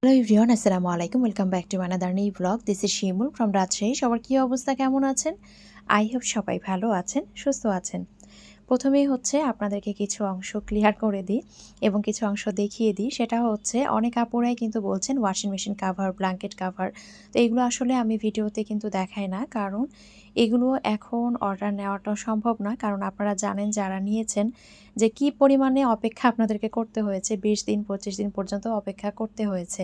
Hello everyone, আসসালামু আলাইকুম। Welcome back to another new blog. This is Shimul from Rajshahi. সবার কী অবস্থা, কেমন আছেন? আই হোপ সবাই ভালো আছেন, সুস্থ আছেন। প্রথমেই হচ্ছে আপনাদেরকে কিছু অংশ ক্লিয়ার করে দিই এবং কিছু অংশ দেখিয়ে দিই। সেটা হচ্ছে অনেক আপুরাই কিন্তু বলছেন washing machine cover, blanket cover. তো এগুলো আসলে আমি ভিডিওতে কিন্তু দেখাই না, কারণ এগুলো এখন অর্ডার নেওয়াটাও সম্ভব না। কারণ আপনারা জানেন যারা নিয়েছেন যে কি পরিমাণে অপেক্ষা আপনাদেরকে করতে হয়েছে, ২০ দিন ২৫ দিন পর্যন্ত অপেক্ষা করতে হয়েছে।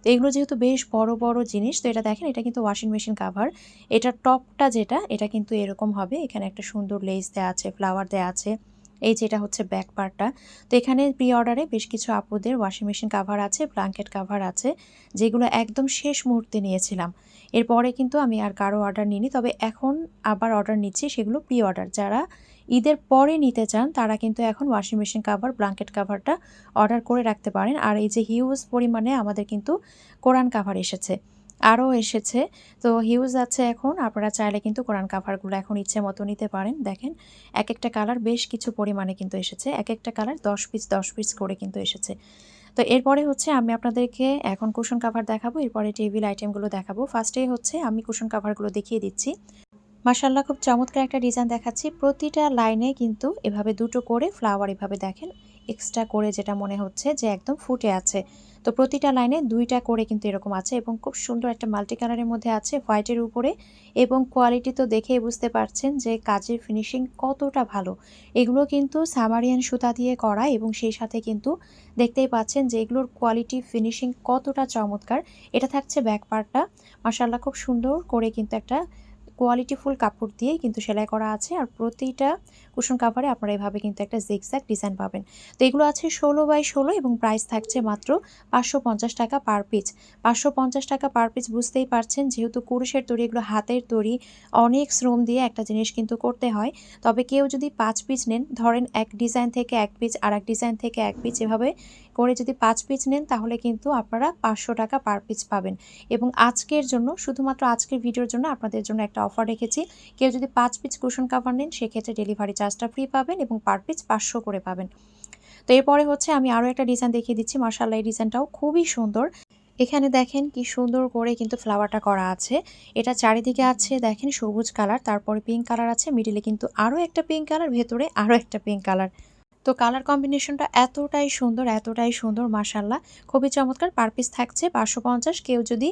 তো এগুলো যেহেতু বেশ বড় বড় জিনিস, তো এটা দেখেন, এটা কিন্তু ওয়াশিং মেশিন কাভার। এটার টপটা যেটা, এটা কিন্তু এরকম হবে। এখানে একটা সুন্দর লেস দেওয়া আছে, ফ্লাওয়ার দেওয়া আছে। এই যে এটা হচ্ছে ব্যাক পার্টটা। তো এখানে প্রি অর্ডারে বেশ কিছু আপুদের ওয়াশিং মেশিন কাভার আছে, ব্ল্যাঙ্কেট কাভার আছে, যেগুলো একদম শেষ মুহূর্তে নিয়েছিলাম। এরপরে কিন্তু আমি আর কারো অর্ডার নিইনি, তবে এখন আবার অর্ডার নিচ্ছি, সেগুলো প্রি অর্ডার। যারা ঈদের পরে নিতে চান তারা কিন্তু এখন ওয়াশিং মেশিন কাভার, ব্ল্যাঙ্কেট কাভারটা অর্ডার করে রাখতে পারেন। আর এই যে হিউজ পরিমাণে আমাদের কিন্তু কোরান কাভার এসেছে, আরও এসেছে। তো হিউজ আছে এখন, আপনারা চাইলে কিন্তু কোরান কাভারগুলো এখন ইচ্ছে মতো নিতে পারেন। দেখেন, এক একটা কালার বেশ কিছু পরিমাণে কিন্তু এসেছে, এক একটা কালার 10 পিস 10 পিস করে কিন্তু এসেছে। তো এরপরে হচ্ছে আমি আপনাদেরকে এখন কুশন কাভার দেখাবো, এরপরে টেবিল আইটেমগুলো দেখাবো। ফার্স্টেই হচ্ছে আমি কুশন কাভারগুলো দেখিয়ে দিচ্ছি। মাশাআল্লাহ, খুব চমৎকার একটা ডিজাইন দেখাচ্ছি। প্রতিটা লাইনে কিন্তু এভাবে দুটো করে ফ্লাওয়ার, এভাবে দেখেন এক্সট্রা করে, যেটা মনে হচ্ছে যে একদম ফুটে আছে। তো প্রতিটা লাইনে দুইটা করে কিন্তু এরকম আছে এবং খুব সুন্দর একটা মাল্টি কালারের মধ্যে আছে হোয়াইটের উপরে। এবং কোয়ালিটি তো দেখেই বুঝতে পারছেন যে কাজের ফিনিশিং কতটা ভালো। এগুলো কিন্তু সামারিয়ান সুতা দিয়ে করা এবং সেই সাথে কিন্তু দেখতেই পাচ্ছেন যে এগুলোর কোয়ালিটি ফিনিশিং কতটা চমৎকার। এটা থাকছে ব্যাক পার্টটা। মাশাআল্লাহ, খুব সুন্দর করে কিন্তু একটা কোয়ালিটিফুল কাপড় দিয়েই কিন্তু সেলাই করা আছে। আর প্রতিটা কুশন কাভারে আপনারা এভাবে কিন্তু একটা জিগজ্যাগ ডিজাইন পাবেন। তো এগুলো আছে 16x16 এবং প্রাইস থাকছে মাত্র 550 টাকা পার পিস। 550 টাকা পার পিস, বুঝতেই পারছেন যেহেতু কুরুশের তৈরি, এগুলো হাতের তৈরি, অনেক শ্রম দিয়ে একটা জিনিস কিন্তু করতে হয়। তবে কেউ যদি 5 পিস নেন, ধরেন এক ডিজাইন থেকে এক পিস, আর এক ডিজাইন থেকে এক পিস, এভাবে করে যদি 5 পিস নেন তাহলে কিন্তু আপনারা 500 টাকা পার পিস পাবেন। এবং আজকের জন্য, শুধুমাত্র আজকের ভিডিওর জন্য আপনাদের জন্য একটা অফার রেখেছি। কেউ যদি 5 পিস কুশন কাভার নেন সেক্ষেত্রে ডেলিভারি চার্জটা ফ্রি পাবেন এবং পার পিস 500 করে পাবেন। তো এরপরে হচ্ছে আমি আরও একটা ডিজাইন দেখিয়ে দিচ্ছি। মাশাআল্লাহ, এই ডিজাইনটাও খুবই সুন্দর। এখানে দেখেন কি সুন্দর করে কিন্তু ফ্লাওয়ারটা করা আছে। এটা চারিদিকে আছে দেখেন সবুজ কালার, তারপরে পিঙ্ক কালার আছে, মিডিলে কিন্তু আরও একটা পিঙ্ক কালার, ভেতরে আরও একটা পিঙ্ক কালার। তো কালার কম্বিনেশনটা এতটাই সুন্দর মাশাআল্লাহ, খুবই চমৎকার। পার পিস থাকছে 550। কেউ যদি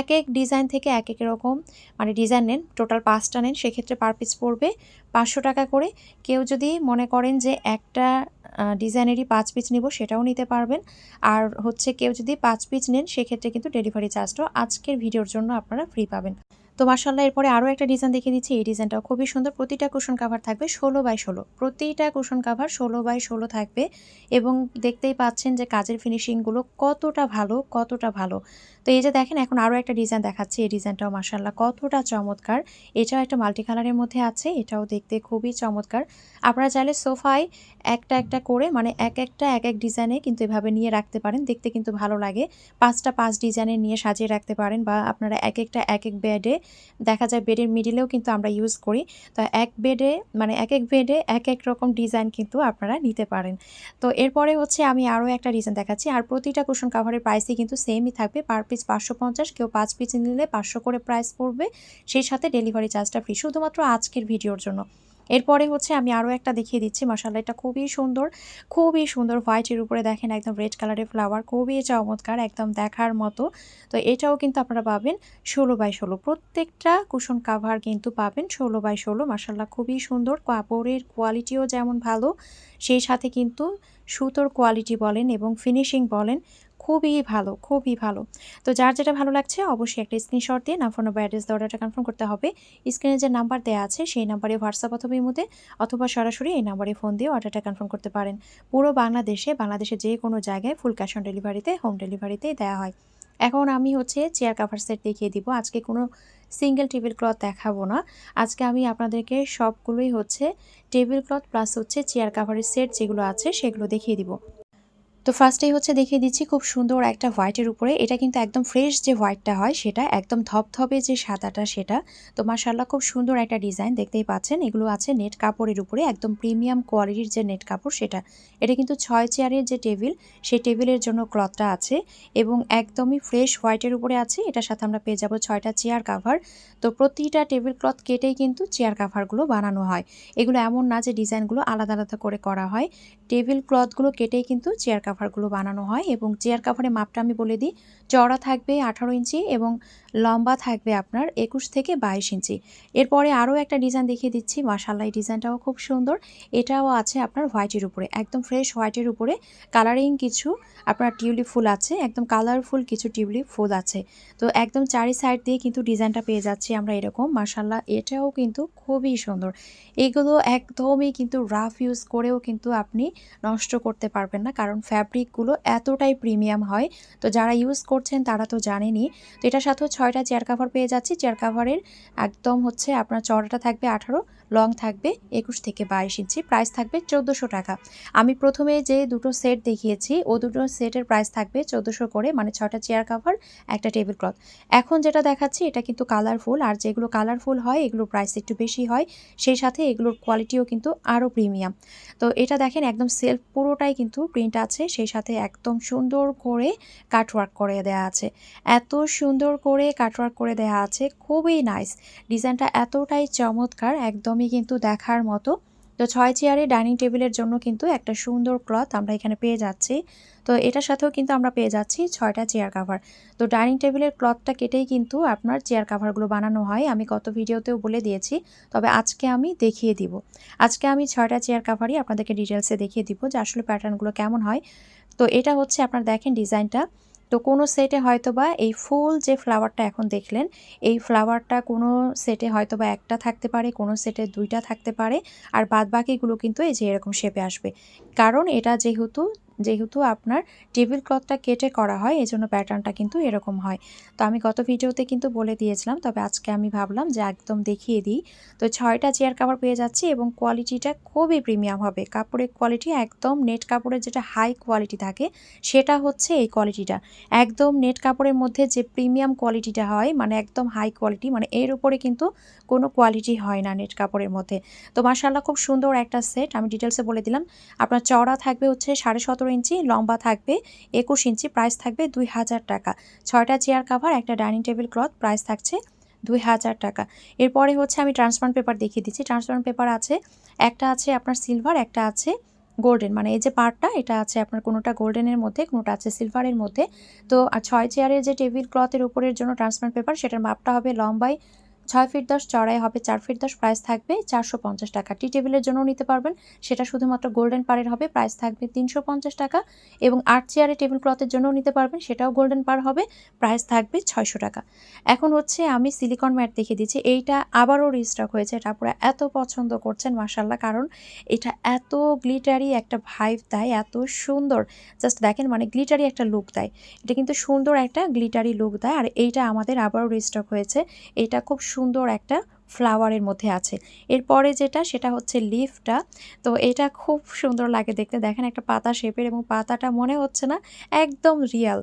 এক এক ডিজাইন থেকে এক এক রকম মানে ডিজাইন নেন, টোটাল 5টা নেন, সেক্ষেত্রে পার পিস পড়বে 500 টাকা করে। কেউ যদি মনে করেন যে একটা ডিজাইনেরই 5 পিস নিব, সেটাও নিতে পারবেন। আর হচ্ছে কেউ যদি 5 পিস নেন সেক্ষেত্রে কিন্তু ডেলিভারি চার্জটাও আজকের ভিডিওর জন্য আপনারা ফ্রি পাবেন। তো মাশাআল্লাহ, এরপরে আরও একটা ডিজাইন দেখিয়ে দিচ্ছি। এই ডিজাইনটাও খুবই সুন্দর। প্রতিটা কুশন কাভার থাকবে 16x16, প্রতিটা কুশন কাভার 16x16 থাকবে। এবং দেখতেই পাচ্ছেন যে কাজের ফিনিশিংগুলো কতটা ভালো। তো এই যে দেখেন, এখন আরও একটা ডিজাইন দেখাচ্ছি। এই ডিজাইনটাও মাশাআল্লাহ কতটা চমৎকার। এটাও একটা মাল্টি কালারের মধ্যে আছে, এটাও দেখতে খুবই চমৎকার। আপনারা চাইলে সোফায় একটা একটা করে, মানে এক একটা এক এক ডিজাইনে কিন্তু এভাবে নিয়ে রাখতে পারেন, দেখতে কিন্তু ভালো লাগে। 5টা 5 ডিজাইনের নিয়ে সাজিয়ে রাখতে পারেন, বা আপনারা এক একটা এক এক বেডে, দেখা যায় বেডের মিডিলেও কিন্তু আমরা ইউজ করি। তো এক বেডে, মানে এক এক বেডে এক এক রকম ডিজাইন কিন্তু আপনারা নিতে পারেন। তো এরপরে হচ্ছে আমি আরও একটা ডিজাইন দেখাচ্ছি। আর প্রতিটা কুশন কাভারের প্রাইসই কিন্তু সেমই থাকবে, পার পিস 550। কেউ 5 পিস নিলে 500 করে প্রাইস পড়বে, সেই সাথে ডেলিভারি চার্জটা ফ্রি, শুধুমাত্র আজকের ভিডিওর জন্য। এরপরে হচ্ছে আমি আরও একটা দেখিয়ে দিচ্ছি। মাশাআল্লাহ, এটা খুবই সুন্দর হোয়াইটের উপরে দেখেন একদম রেড কালারের ফ্লাওয়ার, খুবই চমৎকার, একদম দেখার মতো। তো এটাও কিন্তু আপনারা পাবেন 16x16। প্রত্যেকটা কুশন কাভার কিন্তু পাবেন 16x16। মাশাআল্লাহ, খুবই সুন্দর, কাপড়ের কোয়ালিটিও যেমন ভালো, সেই সাথে কিন্তু সুতোর কোয়ালিটি বলেন এবং ফিনিশিং বলেন খুবই ভালো। তো যার যেটা ভালো লাগছে অবশ্যই একটা স্ক্রিনশট দিয়ে নাম, ফোন বা অ্যাড্রেস দিয়ে অর্ডারটা কনফার্ম করতে হবে। স্ক্রিনে যে নাম্বার দেওয়া আছে সেই নাম্বারে হোয়াটসঅ্যাপ অথবা ইমোতে, অথবা সরাসরি এই নাম্বারে ফোন দিয়ে অর্ডারটা কনফার্ম করতে পারেন। পুরো বাংলাদেশে যে কোনো জায়গায় ফুল ক্যাশ অন ডেলিভারিতে, হোম ডেলিভারিতেই দেওয়া হয়। এখন আমি হচ্ছে চেয়ার কাভার সেট দেখিয়ে দিব। আজকে কোনো সিঙ্গেল টেবিল ক্লথ দেখাবো না, আজকে আমি আপনাদেরকে সবগুলোই হচ্ছে টেবিল ক্লথ প্লাস হচ্ছে চেয়ার কাভারের সেট যেগুলো আছে সেগুলো দেখিয়ে দিব। তো ফার্স্টেই হচ্ছে দেখিয়ে দিচ্ছি খুব সুন্দর একটা হোয়াইটের উপরে, এটা কিন্তু একদম ফ্রেশ যে হোয়াইটটা হয় সেটা, একদম ধপধপে যে সাদাটা সেটা। তো মাশাআল্লাহ খুব সুন্দর একটা ডিজাইন দেখতেই পাচ্ছেন। এগুলো আছে নেট কাপড়ের উপরে, একদম প্রিমিয়াম কোয়ালিটির যে নেট কাপড় সেটা। এটা কিন্তু 6 চেয়ারের যে টেবিল, সেই টেবিলের জন্য ক্লথটা আছে এবং একদমই ফ্রেশ হোয়াইটের উপরে আছে। এটার সাথে আমরা পেয়ে যাব 6টা চেয়ার কাভার। তো প্রতিটা টেবিল ক্লথ কেটেই কিন্তু চেয়ার কাভারগুলো বানানো হয়। এগুলো এমন না যে ডিজাইনগুলো আলাদা আলাদা করে করা হয়, টেবিল ক্লথগুলো কেটেই কিন্তু চেয়ার কাভারগুলো বানানো হয়। এবং চেয়ার কাভারের মাপটা আমি বলে দিই, চওড়া থাকবে 18 ইঞ্চি এবং লম্বা থাকবে আপনার 21 থেকে 22 ইঞ্চি। এরপরে আরও একটা ডিজাইন দেখিয়ে দিচ্ছি, মাশাআল্লাহ এই ডিজাইনটাও খুব সুন্দর। এটাও আছে আপনার হোয়াইটের উপরে, একদম ফ্রেশ হোয়াইটের উপরে কালারিং কিছু আপনার টিউলিপ ফুল আছে, একদম কালারফুল কিছু টিউলিপ ফুল আছে। তো একদম চারি সাইড দিয়ে কিন্তু ডিজাইনটা পেয়ে যাচ্ছি আমরা এরকম। মাশাআল্লাহ এটাও কিন্তু খুবই সুন্দর। এগুলো একদমই কিন্তু রাফ ইউজ করেও কিন্তু আপনি নষ্ট করতে পারবেন না, কারণ ফ্যাব্রিকগুলো এতটাই প্রিমিয়াম হয়। তো যারা ইউজ করছেন তারা তো জানেনই। তো এটার সাথেও 6টা চেয়ার কাভার পেয়ে যাচ্ছি। চেয়ার কাভারের একদম হচ্ছে আপনার চওড়াটা থাকবে 18, লং থাকবে 21 থেকে 22 ইঞ্চি। প্রাইস থাকবে 1400 টাকা। আমি প্রথমে যে দুটো সেট দেখিয়েছি ও দুটো সেটের প্রাইস থাকবে 1400 করে, মানে 6টা চেয়ার কাভার, একটা টেবিল ক্লথ। এখন যেটা দেখাচ্ছি এটা কিন্তু কালারফুল, আর যেগুলো কালারফুল হয় এগুলোর প্রাইস একটু বেশি হয়, সেই সাথে এগুলোর কোয়ালিটিও কিন্তু আরও প্রিমিয়াম। তো এটা দেখেন একদম সেলফ পুরোটাই কিন্তু প্রিন্ট আছে, সেই সাথে একদম সুন্দর করে কাটওয়ার্ক করে দেওয়া আছে। এত সুন্দর করে কাটওয়ার্ক করে দেওয়া আছে, খুবই নাইস। ডিজাইনটা এতটাই চমৎকার, একদমই কিন্তু দেখার মতো। তো 6 চেয়ারে ডাইনিং টেবিলের জন্য কিন্তু একটা সুন্দর ক্লথ আমরা এখানে পেয়ে যাচ্ছি। তো এটার সাথেও কিন্তু আমরা পেয়ে যাচ্ছি 6টা চেয়ার কাভার। তো ডাইনিং টেবিলের ক্লথটা কেটেই কিন্তু আপনার চেয়ার কাভারগুলো বানানো হয়, আমি গত ভিডিওতেও বলে দিয়েছি, তবে আজকে আমি দেখিয়ে দিব। আজকে আমি 6টা চেয়ার কাভারই আপনাদেরকে ডিটেলসে দেখিয়ে দিব যে আসলে প্যাটার্নগুলো কেমন হয়। তো এটা হচ্ছে আপনার দেখেন ডিজাইনটা। তো কোনো সেটে হয়তোবা এই ফুল যে ফ্লাওয়ারটা এখন দেখলেন, এই ফ্লাওয়ারটা কোনো সেটে হয়তোবা একটা থাকতে পারে, কোনো সেটে 2টা থাকতে পারে, আর বাদবাকিগুলো কিন্তু এই যে এরকম শেপে আসবে। কারণ এটা যেহেতু যেহেতু আপনার টেবিল ক্লথটা কেটে করা হয়, এজন্য প্যাটার্নটা কিন্তু এরকম হয়। তো আমি গত ভিডিওতে কিন্তু বলে দিয়েছিলাম, তবে আজকে আমি ভাবলাম যে একদম দেখিয়ে দিই। তো 6টা চেয়ার কাভার পেয়ে যাচ্ছি এবং কোয়ালিটিটা খুবই প্রিমিয়াম হবে। কাপড়ের কোয়ালিটি একদম নেট কাপড়ের যেটা হাই কোয়ালিটি থাকে সেটা হচ্ছে এই কোয়ালিটিটা। একদম নেট কাপড়ের মধ্যে যে প্রিমিয়াম কোয়ালিটিটা হয়, মানে একদম হাই কোয়ালিটি, মানে এর উপরে কিন্তু কোনো কোয়ালিটি হয় না নেট কাপড়ের মধ্যে। তো মাশাআল্লাহ খুব সুন্দর একটা সেট, আমি ডিটেলসে বলে দিলাম। আপনার চওড়া থাকবে হচ্ছে 17.5 ইঞ্চি, লম্বা থাকবে 21 ইঞ্চি, প্রাইস থাকবে 2000 টাকা। 6টা চেয়ার কাভার, একটা ডাইনিং টেবিল ক্লথ, প্রাইস থাকছে 2000 টাকা। এরপরে হচ্ছে আমি ট্রান্সপারেন্ট পেপার দেখিয়ে দিচ্ছি। ট্রান্সপারেন্ট পেপার আছে, একটা আছে আপনার সিলভার, একটা আছে গোল্ডেন, মানে এই যে পার্টটা এটা আছে আপনার কোনোটা গোল্ডেনের মধ্যে, কোনোটা আছে সিলভারের মধ্যে। তো 6 চেয়ারের যে টেবিল ক্লথের উপরের জন্য ট্রান্সপারেন্ট পেপার, সেটার মাপটা হবে লম্বায় 6 ফিট 10, চড়াই হবে 4 ফিট 10, প্রাইস থাকবে 450 টাকা। টি টেবিলের জন্যও নিতে পারবেন, সেটা শুধুমাত্র গোল্ডেন পাড়ের হবে, প্রাইস থাকবে 350 টাকা। এবং 8 চেয়ারে টেবিল ক্লথের জন্যও নিতে পারবেন, সেটাও গোল্ডেন পাড় হবে, প্রাইস থাকবে 600 টাকা। এখন হচ্ছে আমি সিলিকন ম্যাট দেখিয়ে দিচ্ছি, এইটা আবারও রিস্টক হয়েছে, এটা পুরো এত পছন্দ করছেন মাশাআল্লাহ, কারণ এটা এত গ্লিটারি একটা ভাইব দেয়, এত সুন্দর, জাস্ট দেখেন মানে গ্লিটারি একটা লুক দেয়। এটা কিন্তু সুন্দর একটা গ্লিটারি লুক দেয়, আর এইটা আমাদের আবারও রিস্টক হয়েছে। এটা খুব সুন্দর একটা ফ্লাওয়ারের মধ্যে আছে। এরপরে যেটা সেটা হচ্ছে লিফটা। তো এটা খুব সুন্দর লাগে দেখতে, দেখেন একটা পাতা শেপের, এবং পাতাটা মনে হচ্ছে না, একদম রিয়াল,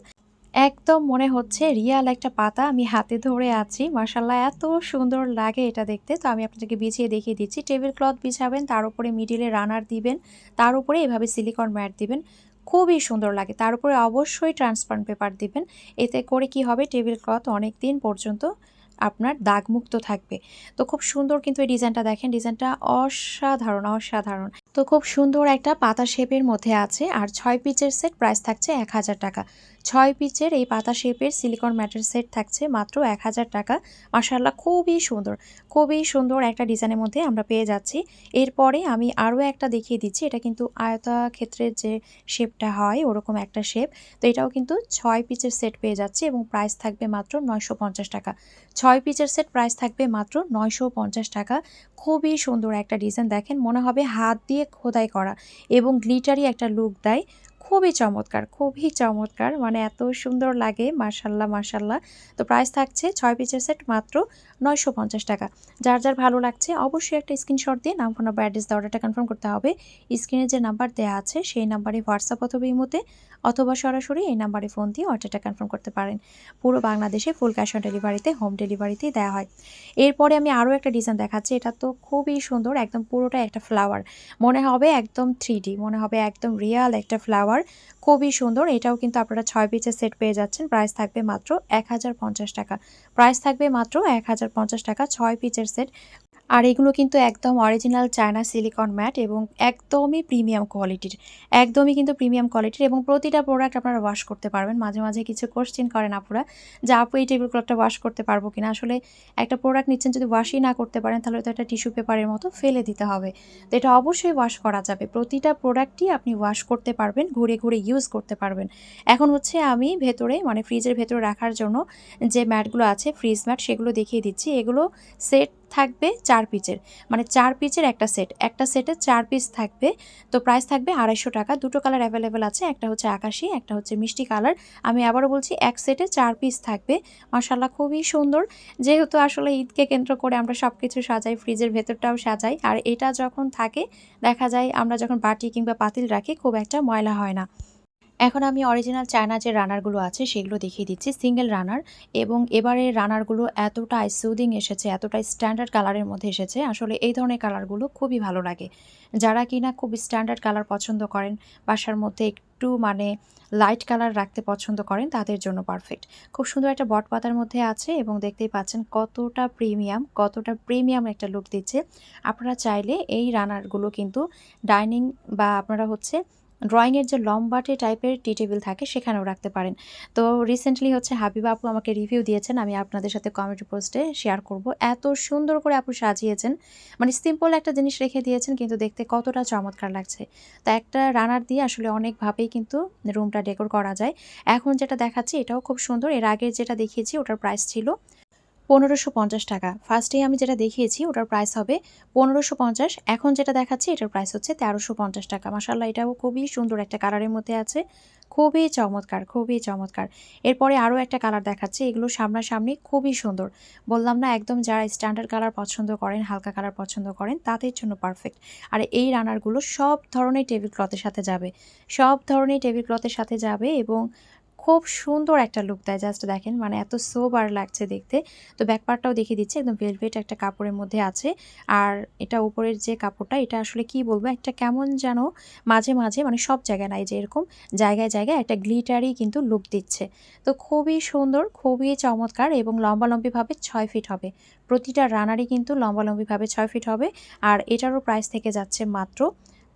একদম মনে হচ্ছে রিয়াল একটা পাতা আমি হাতে ধরে আছি। মাশাআল্লাহ এত সুন্দর লাগে এটা দেখতে। তো আমি আপনাদেরকে বিছিয়ে দেখিয়ে দিচ্ছি। টেবিল ক্লথ বিছাবেন, তার উপরে মিডিলে রানার দিবেন, তার উপরে এভাবে সিলিকন ম্যাট দিবেন, খুবই সুন্দর লাগে। তার উপরে অবশ্যই ট্রান্সপারেন্ট পেপার দিবেন, এতে করে কি হবে, টেবিল ক্লথ অনেক দিন পর্যন্ত আপনার দাগমুক্ত থাকবে। তো খুব সুন্দর কিন্তু এই ডিজাইনটা দেখেন, ডিজাইনটা অসাধারণ অসাধারণ। তো খুব সুন্দর একটা পাতা শেপের মধ্যে আছে, আর 6 পিচের সেট, প্রাইস থাকছে 1000 টাকা। 6 পিচের এই পাতা শেপের সিলিকন ম্যাটের সেট থাকছে মাত্র 1000 টাকা। মাশাআল্লাহ খুবই সুন্দর, খুবই সুন্দর একটা ডিজাইনের মধ্যে আমরা পেয়ে যাচ্ছি। এরপরে আমি আরও একটা দেখিয়ে দিচ্ছি, এটা কিন্তু আয়তাক্ষেত্রের যে শেপটা হয় ওরকম একটা শেপ। তো এটাও কিন্তু 6 পিচের সেট পেয়ে যাচ্ছি এবং প্রাইস থাকবে মাত্র 950 টাকা। 6 পিচের সেট, প্রাইস থাকবে মাত্র 950 টাকা। খুবই সুন্দর একটা ডিজাইন, দেখেন মনে হবে হাত দিয়ে খোদাই করা, এবং গ্লিটারি একটা লুক দেয়, খুবই চমৎকার, খুবই চমৎকার, মানে এত সুন্দর লাগে, মাশাআল্লাহ মাশাআল্লাহ। তো প্রাইস থাকছে ৬ পিসের সেট মাত্র ৯৫০ টাকা। যার যার ভালো লাগছে অবশ্যই একটা স্ক্রিনশট দিয়ে নাম, ফোন নাম্বার, অ্যাড্রেস দিয়ে অর্ডারটা কনফার্ম করতে হবে। স্ক্রিনে যে নাম্বার দেয়া আছে সেই নাম্বারে হোয়াটসঅ্যাপ অথবা ইমোতে অথবা সরাসরি এই নাম্বারে ফোন দিয়ে অর্ডারটা কনফার্ম করতে পারেন। পুরো বাংলাদেশে ফুল ক্যাশ অন ডেলিভারিতে, হোম ডেলিভারিতেই দেওয়া হয়। এরপরে আমি আরও একটা ডিজাইন দেখাচ্ছি। এটা তো খুবই সুন্দর, একদম পুরোটাই একটা ফ্লাওয়ার, মনে হবে একদম 3D, মনে হবে একদম রিয়াল একটা ফ্লাওয়ার, খুবই সুন্দর। এটাও কিন্তু আপনারা ৬ পিসের সেট পেয়ে যাচ্ছেন। প্রাইস থাকবে মাত্র ১০৫০ টাকা। প্রাইস থাকবে মাত্র ১০৫০ টাকা, ৬ পিসের সেট। আর এগুলো কিন্তু একদম অরিজিনাল চায়না সিলিকন ম্যাট এবং একদমই প্রিমিয়াম কোয়ালিটির, একদমই কিন্তু প্রিমিয়াম কোয়ালিটির, এবং প্রতিটা প্রোডাক্ট আপনারা ওয়াশ করতে পারবেন। মাঝে মাঝে কিছু কোশ্চেন করেন আপুরা যে আপু এই টেবিল ক্লথটা ওয়াশ করতে পারবো কিনা। আসলে একটা প্রোডাক্ট নিচ্ছেন, যদি ওয়াশই না করতে পারেন তাহলে তো একটা টিস্যু পেপারের মতো ফেলে দিতে হবে। তো এটা অবশ্যই ওয়াশ করা যাবে, প্রতিটা প্রোডাক্টই আপনি ওয়াশ করতে পারবেন, ঘুরে ঘুরে ইউজ করতে পারবেন। এখন হচ্ছে আমি ভেতরে, মানে ফ্রিজের ভেতরে রাখার জন্য যে ম্যাটগুলো আছে, ফ্রিজ ম্যাট, সেগুলো দেখিয়ে দিচ্ছি। এগুলো সেট থাকবে ৪ পিসের, মানে ৪ পিসের একটা সেট, একটা সেটে ৪ পিস থাকবে। তো প্রাইস থাকবে ২৫০ টাকা। দুটো কালার অ্যাভেলেবেল আছে, একটা হচ্ছে আকাশি, একটা হচ্ছে মিষ্টি কালার। আমি আবারও বলছি, এক সেটে ৪ পিস থাকবে। মাশাআল্লাহ খুবই সুন্দর। যেহেতু আসলে ঈদকে কেন্দ্র করে আমরা সব কিছু সাজাই, ফ্রিজের ভেতরটাও সাজাই, আর এটা যখন থাকে দেখা যায় আমরা যখন বাটি কিংবা পাতিল রাখি খুব একটা ময়লা হয় না। এখন আমি অরিজিনাল চায়না যে রানারগুলো আছে সেগুলো দেখিয়ে দিচ্ছি, সিঙ্গেল রানার। এবং এবারের রানারগুলো এতটাই সুদিং এসেছে, এতটাই স্ট্যান্ডার্ড কালারের মধ্যে এসেছে, আসলে এই ধরনের কালারগুলো খুবই ভালো লাগে। যারা কিনা খুব স্ট্যান্ডার্ড কালার পছন্দ করেন, বাসার মধ্যে একটু মানে লাইট কালার রাখতে পছন্দ করেন, তাদের জন্য পারফেক্ট। খুব সুন্দর একটা বট পাতার মধ্যে আছে এবং দেখতেই পাচ্ছেন কতটা প্রিমিয়াম, কতটা প্রিমিয়াম একটা লুক দিচ্ছে। আপনারা চাইলে এই রানারগুলো কিন্তু ডাইনিং বা আপনারা হচ্ছে ড্রয়িংয়ের যে লম্বাটে টাইপের টি টেবিল থাকে সেখানেও রাখতে পারেন। তো রিসেন্টলি হচ্ছে হাবিবা আপু আমাকে রিভিউ দিয়েছেন, আমি আপনাদের সাথে কমেন্ট পোস্টে শেয়ার করব। এত সুন্দর করে আপু সাজিয়েছেন, মানে সিম্পল একটা জিনিস রেখে দিয়েছেন কিন্তু দেখতে কতটা চমৎকার লাগছে। তো একটা রানার দিয়ে আসলে অনেকভাবেই কিন্তু রুমটা ডেকোর করা যায়। এখন যেটা দেখাচ্ছি এটাও খুব সুন্দর। এর আগে যেটা দেখিয়েছি ওটার প্রাইস ছিল ১৫৫০ টাকা। ফার্স্টেই আমি যেটা দেখিয়েছি ওটার প্রাইস হবে ১৫৫০। এখন যেটা দেখাচ্ছি এটার প্রাইস হচ্ছে ১৩৫০ টাকা। মাশাআল্লাহ এটাও খুবই সুন্দর একটা কালারের মধ্যে আছে। খুবই চমৎকার, খুবই চমৎকার। এরপরে আরও একটা কালার দেখাচ্ছি। এগুলো সামনাসামনি খুবই সুন্দর। বললাম না, একদম যারা স্ট্যান্ডার্ড কালার পছন্দ করেন, হালকা কালার পছন্দ করেন, তাদের জন্য পারফেক্ট। আর এই রানারগুলো সব ধরনের টেবিল ক্লথের সাথে যাবে। সব ধরনের টেবিল ক্লথের সাথে যাবে এবং খুব সুন্দর একটা লুক দেয়। জাস্ট দেখেন, মানে এত সোবার লাগছে দেখতে। তো ব্যাক পার্টটাও দেখিয়ে দিচ্ছি, একদম ভেলভেট একটা কাপড়ের মধ্যে আছে। আর এটা উপরের যে কাপড়টা, এটা আসলে কি বলবো, একটা কেমন যেন মাঝে মাঝে, মানে সব জায়গায় নাই, যে এরকম জায়গায় জায়গায় একটা গ্লিটারি কিন্তু লুক দিচ্ছে। তো খুবই সুন্দর, খুবই চমৎকার এবং লম্বালম্বিভাবে ৬ ফিট হবে। প্রতিটা রানারই কিন্তু লম্বালম্বিভাবে ৬ ফিট হবে। আর এটারও প্রাইস থেকে যাচ্ছে মাত্র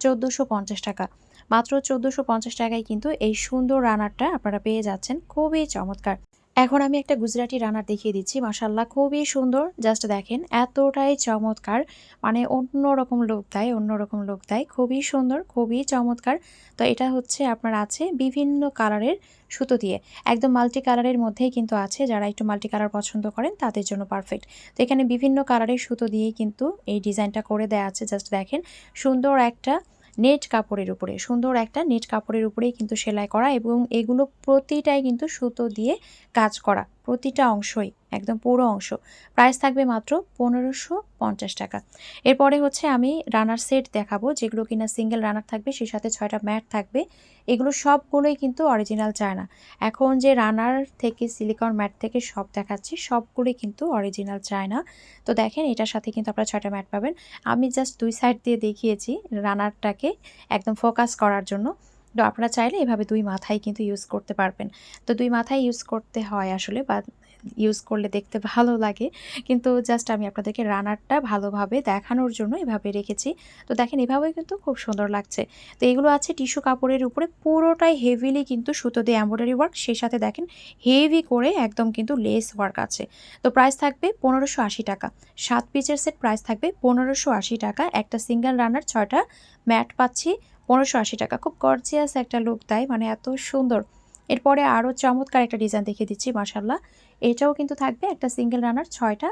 ১৪৫০ টাকা। মাত্র ১৪৫০ টাকায় কিন্তু এই সুন্দর রানারটা আপনারা পেয়ে যাচ্ছেন। খুবই চমৎকার। এখন আমি একটা গুজরাটি রানার দেখিয়ে দিচ্ছি। মাশাআল্লাহ খুবই সুন্দর। জাস্ট দেখেন এতটাই চমৎকার, মানে অন্যরকম লুক দেয়, অন্যরকম লুক দেয়। খুবই সুন্দর, খুবই চমৎকার। তো এটা হচ্ছে আপনার আছে বিভিন্ন কালারের সুতো দিয়ে। একদম মাল্টি কালারের মধ্যেই কিন্তু আছে, যারা একটু মাল্টি কালার পছন্দ করেন তাদের জন্য পারফেক্ট। তো এখানে বিভিন্ন কালারের সুতো দিয়েই কিন্তু এই ডিজাইনটা করে দেয়া আছে। জাস্ট দেখেন, সুন্দর একটা নেট কাপড়ের উপরে, সুন্দর একটা নেট কাপড়ের উপরেই কিন্তু সেলাই করা এবং এগুলো প্রতিটাই কিন্তু সুতো দিয়ে কাজ করা, প্রতিটা অংশই একদম পুরো অংশ। প্রাইস থাকবে মাত্র ১৫৫০ টাকা। এরপরে হচ্ছে আমি রানার সেট দেখাবো, যেগুলো কিনা সিঙ্গেল রানার থাকবে, সেই সাথে ৬টা ম্যাট থাকবে। এগুলো সবগুলোই কিন্তু অরিজিনাল চায়না। এখন যে রানার থেকে সিলিকন ম্যাট থেকে সব দেখাচ্ছি, সবগুলোই কিন্তু অরিজিনাল চায়না। তো দেখেন, এটার সাথে কিন্তু আপনারা ৬টা ম্যাট পাবেন। আমি জাস্ট ২ সাইড দিয়ে দেখিয়েছি রানারটাকে একদম ফোকাস করার জন্য। তো আপনারা চাইলে এভাবে ২ মাথায় কিন্তু ইউজ করতে পারবেন। তো ২ মাথায় ইউজ করতে হয় আসলে, বা ইউজ করলে দেখতে ভালো লাগে। কিন্তু জাস্ট আমি আপনাদেরকে রানারটা ভালোভাবে দেখানোর জন্য এভাবে রেখেছি। তো দেখেন, এভাবেও কিন্তু খুব সুন্দর লাগছে। তো এগুলো আছে টিস্যু কাপড়ের উপরে, পুরোটাই হেভিলি কিন্তু সুতো দিয়ে এমব্রয়ডারি ওয়ার্ক, সেই সাথে দেখেন হেভি করে একদম কিন্তু লেস ওয়ার্ক আছে। তো প্রাইস থাকবে ১৫৮০ টাকা। ৭ পিসের সেট, প্রাইস থাকবে ১৫৮০ টাকা। একটা সিঙ্গেল রানার, ৬টা ম্যাট পাচ্ছি ১৫৮০ টাকা। খুব গর্জিয়াস একটা লুক দেয়, মানে এত সুন্দর। এরপরে আরও চমৎকার একটা ডিজাইন দেখিয়ে দিচ্ছি। মাশাআল্লাহ এটাও কিন্তু থাকবে একটা সিঙ্গেল রানার, ৬টা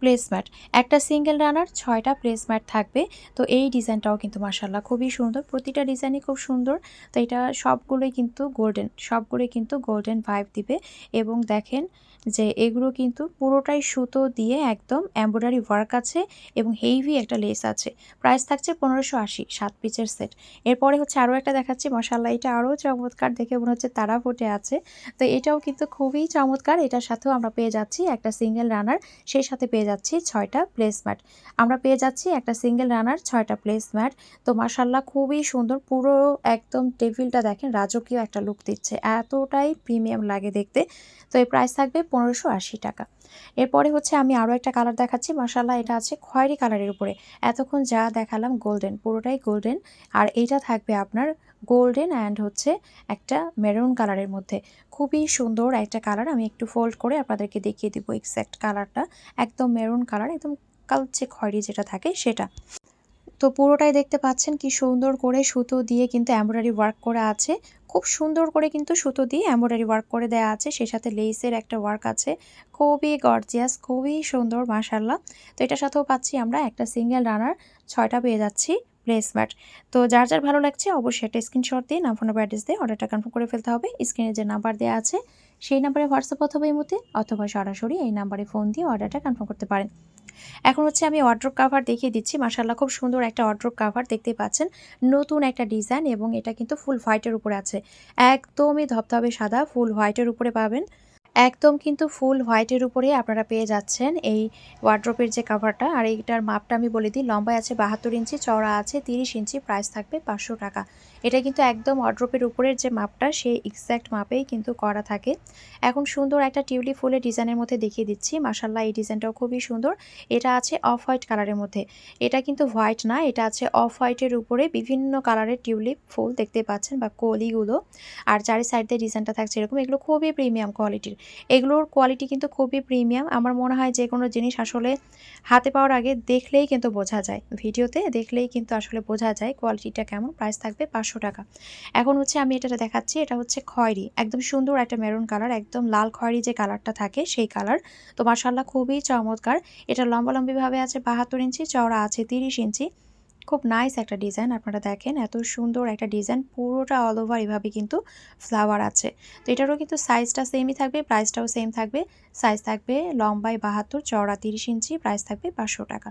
প্লেসম্যাট, একটা সিঙ্গেল রানার ৬টা প্লেসম্যাট থাকবে। তো এই ডিজাইনটাও কিন্তু মাশাআল্লাহ খুবই সুন্দর, প্রতিটা ডিজাইনই খুব সুন্দর। তো এটা সবগুলোই কিন্তু গোল্ডেন, সবগুলোই কিন্তু গোল্ডেন ভাইব দিবে। এবং দেখেন যে এগুলো কিন্তু পুরোটাই সুতো দিয়ে একদম এমব্রয়ডারি ওয়ার্ক আছে এবং হেভি একটা লেস আছে। প্রাইস থাকছে ১৫৮০, ৭ পিসের সেট। এরপরে হচ্ছে আরও একটা দেখাচ্ছি, মাশাআল্লাহ এটা আরও চমৎকার, দেখে মনে হচ্ছে তারা ফুটে আছে। তো এটাও কিন্তু খুবই চমৎকার। এটার সাথেও আমরা পেয়ে যাচ্ছি একটা সিঙ্গেল রানার, সেই সাথে পেয়ে যাচ্ছি ৬টা প্লেসম্যাট। আমরা পেয়ে যাচ্ছি একটা সিঙ্গেল রানার, ৬টা প্লেসম্যাট। তো মাশাআল্লাহ খুবই সুন্দর, পুরো একদম টেবিলটা দেখেন রাজকীয় একটা লুক দিচ্ছে, এতটাই প্রিমিয়াম লাগে দেখতে। তো এই প্রাইস থাকবে ১৫৮০ টাকা। এরপরে হচ্ছে আমি আরও একটা কালার দেখাচ্ছি, মাশাআল্লাহ এটা আছে খয়েরি কালারের উপরে। এতক্ষণ যা দেখালাম গোল্ডেন, পুরোটাই গোল্ডেন। আর এইটা থাকবে আপনার গোল্ডেন অ্যান্ড হচ্ছে একটা মেরুন কালারের মধ্যে। খুবই সুন্দর একটা কালার, আমি একটু ফোল্ড করে আপনাদেরকে দেখিয়ে দিব এক্স্যাক্ট কালারটা। একদম মেরুন কালার, একদম কালচে খয়েরি যেটা থাকে সেটা। তো পুরোটাই দেখতে পাচ্ছেন কি সুন্দর করে সুতো দিয়ে কিন্তু এমব্রয়ডারি ওয়ার্ক করা আছে। খুব সুন্দর করে কিন্তু সুতো দিয়ে এমব্রয়ডারি ওয়ার্ক করে দেওয়া আছে, সেই সাথে লেসের একটা ওয়ার্ক আছে। খুবই গর্জিয়াস, খুবই সুন্দর মাশাআল্লাহ। তো এটার সাথেও পাচ্ছি আমরা একটা সিঙ্গেল রানার, ৬টা পেয়ে যাচ্ছি প্লেসম্যাট। তো যার যার ভালো লাগছে অবশ্যই একটা স্ক্রিনশট দিয়ে নাম, ফোন নাম্বার, অ্যাড্রেস দিয়ে অর্ডারটা কনফার্ম করে ফেলতে হবে। স্ক্রিনে যে নাম্বার দেওয়া আছে সেই নাম্বারে হোয়াটসঅ্যাপ অথবা ইমোতে অথবা সরাসরি এই নাম্বারে ফোন দিয়ে অর্ডারটা কনফার্ম করতে পারেন। এখন হচ্ছে আমি ওয়ার্ড্রোব কাভার দেখিয়ে দিচ্ছি, মাশাআল্লাহ খুব সুন্দর একটা ওয়ার্ড্রোব কাভার দেখতেই পাচ্ছেন। নতুন একটা ডিজাইন এবং এটা কিন্তু ফুল হোয়াইটের উপরে আছে, একদমই ধবধবে সাদা, ফুল হোয়াইটের উপরে পাবেন। একদম কিন্তু ফুল হোয়াইটের উপরে আপনারা পেয়ে যাচ্ছেন এই ওয়ার্ড্রোপের যে কাভারটা। আর এইটার মাপটা আমি বলে দিই, লম্বায় আছে ৭২ ইঞ্চি, চওড়া আছে ৩০ ইঞ্চি, প্রাইস থাকবে ৫০০ টাকা। এটা কিন্তু একদম ওয়ার্ড্রোপের উপরের যে মাপটা সেই এক্স্যাক্ট মাপেই কিন্তু করা থাকে। এখন সুন্দর একটা টিউলিপ ফুলের ডিজাইনের মধ্যে দেখিয়ে দিচ্ছি, মাশাআল্লাহ এই ডিজাইনটাও খুবই সুন্দর। এটা আছে অফ হোয়াইট কালারের মধ্যে, এটা কিন্তু হোয়াইট না, এটা আছে অফ হোয়াইটের উপরে বিভিন্ন কালারের টিউলিপ ফুল দেখতে পাচ্ছেন বা কলিগুলো। আর চারি সাইড দিয়ে ডিজাইনটা থাকছে এরকম, এগুলো খুবই প্রিমিয়াম কোয়ালিটির। এগুলোর কোয়ালিটি কিন্তু খুবই প্রিমিয়াম। আমার মনে হয় যে কোনো জিনিস আসলে হাতে পাওয়ার আগে দেখলেই কিন্তু বোঝা যায়, ভিডিওতে দেখলেই কিন্তু আসলে বোঝা যায় কোয়ালিটিটা কেমন। প্রাইস থাকবে ৫০০ টাকা। এখন হচ্ছে আমি এটা দেখাচ্ছি, এটা হচ্ছে খয়েরি, একদম সুন্দর একটা মেরুন কালার, একদম লাল খয়েরি যে কালারটা থাকে সেই কালার। তো মাশাআল্লাহ খুবই চমৎকার। এটা লম্বালম্বিভাবে আছে ৭২ ইঞ্চি, চওড়া আছে ৩০ ইঞ্চি। খুব নাইস একটা ডিজাইন, আপনারা দেখেন এত সুন্দর একটা ডিজাইন, পুরোটা অল ওভার এভাবে কিন্তু ফ্লাওয়ার আছে। তো এটারও কিন্তু সাইজটা সেমই থাকবে, প্রাইসটাও সেম থাকবে। সাইজ থাকবে লম্বায় ৭২, চওড়া ৩০ ইঞ্চি, প্রাইস থাকবে ৫০০ টাকা।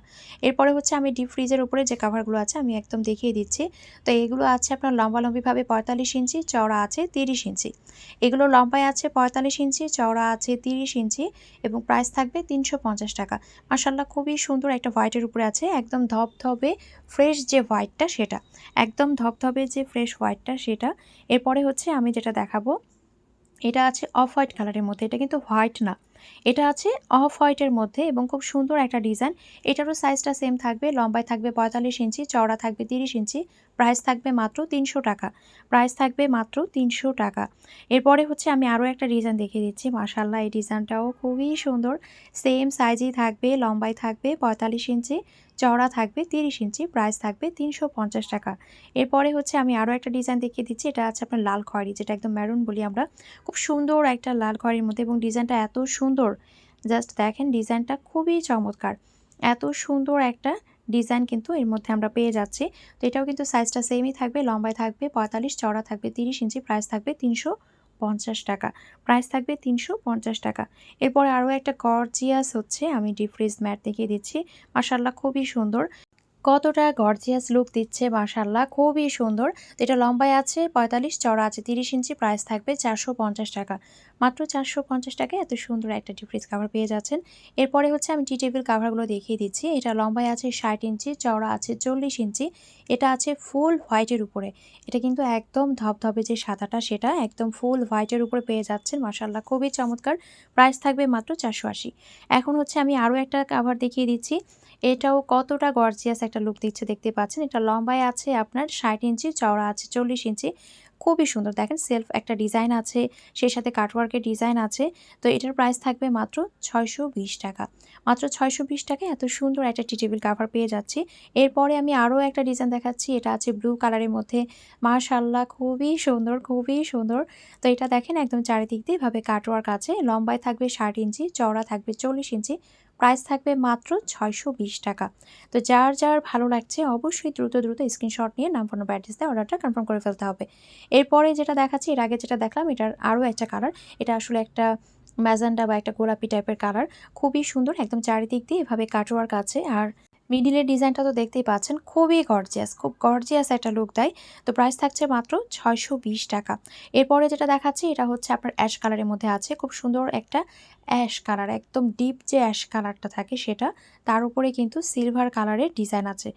এরপরে হচ্ছে আমি ডিপ ফ্রিজের উপরে যে কাভারগুলো আছে আমি একদম দেখিয়ে দিচ্ছি। তো এগুলো আছে আপনার লম্বালম্বিভাবে ৪৫ ইঞ্চি, চওড়া আছে ৩০ ইঞ্চি। এগুলো লম্বায় আছে ৪৫ ইঞ্চি, চওড়া আছে ৩০ ইঞ্চি এবং প্রাইস থাকবে ৩৫০ টাকা। মাশাআল্লাহ খুবই সুন্দর একটা হোয়াইটের উপরে আছে, একদম ধবধবে ফ্রেশ যে হোয়াইটটা সেটা, একদম ধবধবে যে ফ্রেশ হোয়াইটটা সেটা। এরপরে হচ্ছে আমি যেটা দেখাবো, এটা আছে অফ হোয়াইট কালারের মধ্যে, এটা কিন্তু হোয়াইট না, এটা আছে অফ হোয়াইটের মধ্যে এবং খুব সুন্দর একটা ডিজাইন। এটারও সাইজটা সেম থাকবে, লম্বায় থাকবে ৪৫ ইঞ্চি, চওড়া থাকবে ৩০ ইঞ্চি, প্রাইস থাকবে মাত্র ৩০০ টাকা। প্রাইস থাকবে মাত্র ৩০০ টাকা। এরপরে হচ্ছে আমি আরও একটা ডিজাইন দেখিয়ে দিচ্ছি, মাশাআল্লাহ এই ডিজাইনটাও খুবই সুন্দর। সেম সাইজেই থাকবে, লম্বায় থাকবে ৪৫ ইঞ্চি, চওড়া থাকবে ৩০ ইঞ্চি, প্রাইস থাকবে ৩৫০ টাকা। এরপরে হচ্ছে আমি আরও একটা ডিজাইন দেখিয়ে দিচ্ছি, এটা আছে আপনার লাল খয়েরি, যেটা একদম মেরুন বলি আমরা। খুব সুন্দর একটা লাল খয়েরির মধ্যে এবং ডিজাইনটা এত সুন্দর, জাস্ট দেখেন ডিজাইনটা খুবই চমৎকার। এত সুন্দর একটা ডিজাইন কিন্তু এর মধ্যে আমরা পেয়ে যাচ্ছি। তো এটাও কিন্তু সাইজটা সেমই থাকবে, লম্বায় থাকবে ৪৫, চওড়া থাকবে ৩০ ইঞ্চি, প্রাইস থাকবে ৩৫০ টাকা। প্রাইস থাকবে ৩৫০ টাকা। এরপরে আরও একটা গর্জিয়াস হচ্ছে আমি ডিপ ফ্রিজ ম্যাট দেখিয়ে দিচ্ছি, মাশাআল্লাহ খুবই সুন্দর, কতটা গর্জিয়াস লুক দিচ্ছে মাশাআল্লাহ, খুবই সুন্দর। তো এটা লম্বায় আছে ৪৫, চওড়া আছে ৩০ ইঞ্চি, প্রাইস থাকবে ৪৫০ টাকা। মাত্র ৪৫০ টাকায় এত সুন্দর একটা ডিপ ফ্রিজ কাভার পেয়ে যাচ্ছেন। এরপরে হচ্ছে আমি টি টেবিল কাভারগুলো দেখিয়ে দিচ্ছি। এটা লম্বায় আছে ৬০ ইঞ্চি, চওড়া আছে ৪০ ইঞ্চি, এটা আছে ফুল হোয়াইটের উপরে। এটা কিন্তু একদম ধবধবে যে সাদাটা সেটা একদম ফুল হোয়াইটের উপরে পেয়ে যাচ্ছেন, মাশাআল্লাহ খুবই চমৎকার। প্রাইস থাকবে মাত্র ৪৮০। এখন হচ্ছে আমি আরও একটা কাভার দেখিয়ে দিচ্ছি, এটাও কতটা গর্জিয়াস একটা লুক দিচ্ছে দেখতে পাচ্ছেন। এটা লম্বায় আছে আপনার ৬০ ইঞ্চি, চওড়া আছে ৪০ ইঞ্চি, খুবই সুন্দর। দেখেন সেলফ একটা ডিজাইন আছে, সেই সাথে কাটওয়ার্কের ডিজাইন আছে। তো এটার প্রাইস থাকবে মাত্র ৬২০ টাকা। মাত্র ৬২০ টাকায় এত সুন্দর একটা টি টেবিল কাভার পেয়ে যাচ্ছি। এরপরে আমি আরও একটা ডিজাইন দেখাচ্ছি, এটা আছে ব্লু কালারের মধ্যে, মাশাআল্লাহ খুবই সুন্দর, খুবই সুন্দর। তো এটা দেখেন একদম চারিদিক দিয়ে এভাবে কাটওয়ার্ক আছে, লম্বায় থাকবে ৬০ ইঞ্চি, চওড়া থাকবে ৪০ ইঞ্চি, প্রাইস থাকবে মাত্র 620 টাকা। তো যার যার ভালো লাগছে অবশ্যই দ্রুত স্ক্রিনশট নিয়ে নাম, ফোন নম্বর, অ্যাড্রেস দিয়ে অর্ডারটা কনফার্ম করে ফেলতে হবে। এরপরে যেটা দেখাচ্ছি, এর আগে যেটা দেখলাম এটার আরও একটা কালার। এটা আসলে একটা ম্যাজেন্টা বা একটা গোলাপি টাইপের কালার। খুবই সুন্দর, একদম চারিদিক দিয়ে এভাবে কাটওয়ার্ক আছে। আর মিডিলের ডিজাইনটা তো দেখতেই পাচ্ছেন, খুবই গর্জিয়াস, খুব গর্জিয়াস একটা লুক দেয়। তো প্রাইস থাকছে মাত্র 620 টাকা। এরপরে যেটা দেখাচ্ছি এটা হচ্ছে আপনার অ্যাশ কালারের মধ্যে আছে, খুব সুন্দর একটা অ্যাশ কালার, একদম ডিপ যে অ্যাশ কালারটা থাকে সেটা, তার উপরে কিন্তু সিলভার কালারের ডিজাইন আছে।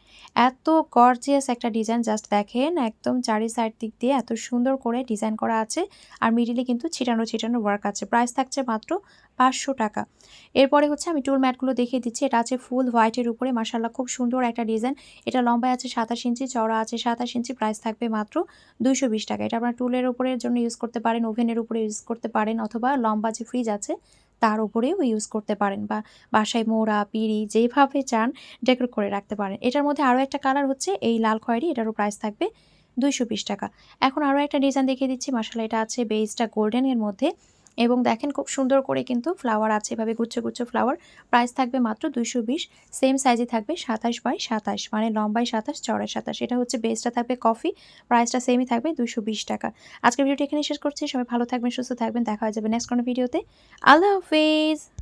এত গর্জিয়াস একটা ডিজাইন, জাস্ট দেখেন, একদম চারি সাইড দিক দিয়ে এত সুন্দর করে ডিজাইন করা আছে। আর মিডিলে কিন্তু ছিটানো ওয়ার্ক আছে। প্রাইস থাকছে মাত্র 500 টাকা। এরপরে হচ্ছে আমি টুল ম্যাটগুলো দেখিয়ে দিচ্ছি। এটা আছে ফুল হোয়াইটের উপরে, মাশাআল্লাহ খুব সুন্দর একটা ডিজাইন। এটা লম্বায় আছে 27 ইঞ্চি, চওড়া আছে 27 ইঞ্চি। প্রাইস থাকবে মাত্র 220 টাকা। এটা আপনার টুলের উপরের জন্য ইউজ করতে পারেন, ওভেনের উপরে ইউজ করতে পারেন, অথবা লম্বা যে ফ্রিজ আছে তার উপরেও ইউজ করতে পারেন, বা বাসায় মোড়া, পিঁড়ি যেভাবে চান ডেকোরেট করে রাখতে পারেন। এটার মধ্যে আরও একটা কালার হচ্ছে এই লাল খয়েরি, এটারও প্রাইস থাকবে 220 টাকা। এখন আরও একটা ডিজাইন দেখিয়ে দিচ্ছি। মাশাআল্লাহ এটা আছে বেজটা গোল্ডেনের মধ্যে, এবং দেখেন খুব সুন্দর করে কিন্তু ফ্লাওয়ার আছে, এভাবে গুচ্ছ ফ্লাওয়ার। প্রাইস থাকবে মাত্র 220। সেম সাইজে থাকবে 27 বাই 27, মানে লম্বায় 27, চওড়ায় 27। এটা হচ্ছে বেসটা থাকবে কফি, প্রাইসটা সেমই থাকবে 220 টাকা। আজকের ভিডিওটি এখানে শেষ করছি। সবাই ভালো থাকবেন, সুস্থ থাকবেন, দেখা হয়ে যাবে নেক্সট কোনো ভিডিওতে। আল্লাহ হাফেজ।